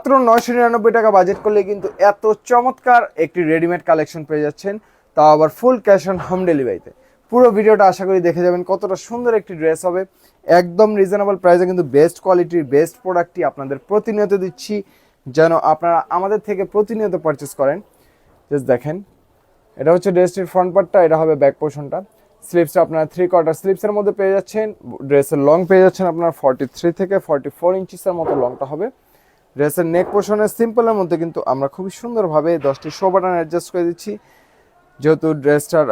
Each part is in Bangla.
মাত্র 999 টাকা বাজেট করলে কিন্তু এত চমৎকার একটি রেডিমেড কালেকশন পেয়ে যাচ্ছেন, তাও আবার ফুল ক্যাশ অন হোম ডেলিভারিতে। পুরো ভিডিওটা আশা করি দেখে যাবেন কতটা সুন্দর একটি ড্রেস হবে। একদম রিজনেবল প্রাইসে কিন্তু বেস্ট কোয়ালিটির বেস্ট প্রোডাক্টটি আপনাদের প্রতিনিয়ত দিচ্ছি, যেন আপনারা আমাদের থেকে প্রতিনিয়ত পারচেস করেন। জাস্ট দেখেন, এটা হচ্ছে ড্রেসটির ফ্রন্ট পার্টটা, এটা হবে ব্যাক পোর্শনটা। স্লিভসটা আপনারা 3/4 স্লিভসের মধ্যে পেয়ে যাচ্ছেন। ড্রেসের লং পেয়ে যাচ্ছেন আপনার 43 থেকে 44 ইঞ্চিসের মতো লংটা হবে। ড্রেসের নেক পোর্শনের সিম্পলের মধ্যে কিন্তু আমরা খুবই সুন্দরভাবে 10টি শো বাটন অ্যাডজাস্ট করে দিচ্ছি, যেহেতু ড্রেসটার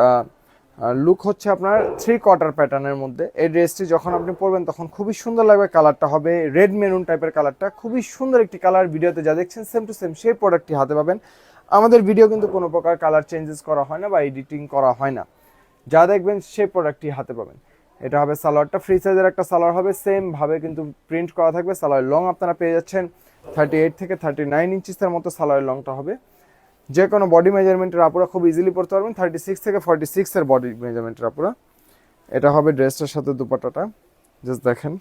লুক হচ্ছে আপনার 3/4 প্যাটার্নের মধ্যে। এই ড্রেসটি যখন আপনি পরবেন তখন খুবই সুন্দর লাগবে। কালারটা হবে রেড মেরুন টাইপের কালারটা, খুবই সুন্দর একটি কালার। ভিডিওতে যা দেখছেন সেম টু সেম সেই প্রোডাক্টটি হাতে পাবেন। আমাদের ভিডিও কিন্তু কোনো প্রকার কালার চেঞ্জেস করা হয় না বা এডিটিং করা হয় না, যা দেখবেন সেই প্রোডাক্টটি হাতে পাবেন। এটা হবে সালোয়ারটা, ফ্রি সাইজের একটা সালোয়ার হবে, সেম ভাবে কিন্তু প্রিন্ট করা থাকবে। সালোয়ার লং আপনারা পেয়ে যাচ্ছেন 38 থেকে 39 ইঞ্চিসের মতো সালোয়ার লংটা হবে। যে কোনো বডি মেজারমেন্টের আপুরা খুব ইজিলি পড়তে পারবেন, 36 থেকে 46 এর বডি মেজারমেন্টের আপুরা। এটা হবে ড্রেসটার সাথে দুপাট্টাটা। জাস্ট দেখেন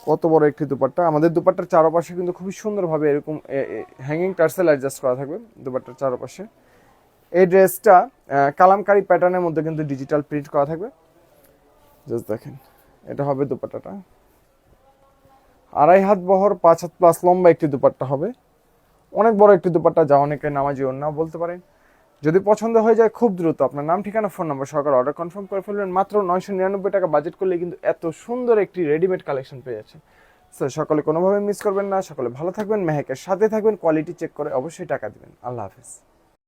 কত বড় একটি দুপাট্টা। আমাদের দুপাট্টার চারপাশে কিন্তু খুবই সুন্দরভাবে এরকম হ্যাঙ্গিং টার্সেল অ্যাডজাস্ট করা থাকবে দুপাট্টার চারপাশে। এই ড্রেসটা কালামকারী প্যাটার্নের মধ্যে কিন্তু ডিজিটাল প্রিন্ট করা থাকবে। জাস্ট দেখেন, এটা হবে দুপাট্টাটা। 2.5 হাত বহর 5 হাত প্লাস লম্বা একটি দুপাট্টা হবে। অনেক বড় একটি দুপাট্টা, যা অনেকে নামাজি ওড়না বলতে পারেন। যদি পছন্দ হয়ে যায় খুব দ্রুত আপনার নাম, ঠিকানা, ফোন নাম্বার সহকারে অর্ডার কনফার্ম করে ফেলবেন। মাত্র 999 টাকা বাজেট করলে কিন্তু এত সুন্দর একটি রেডিমেড কালেকশন পেয়ে যাচ্ছে। স্যার সকলে কোনোভাবে মিস করবেন না। সকলে ভালো থাকবেন, মেহেকের সাথে থাকবেন, কোয়ালিটি চেক করে অবশ্যই টাকা দিবেন। আল্লাহ হাফেজ।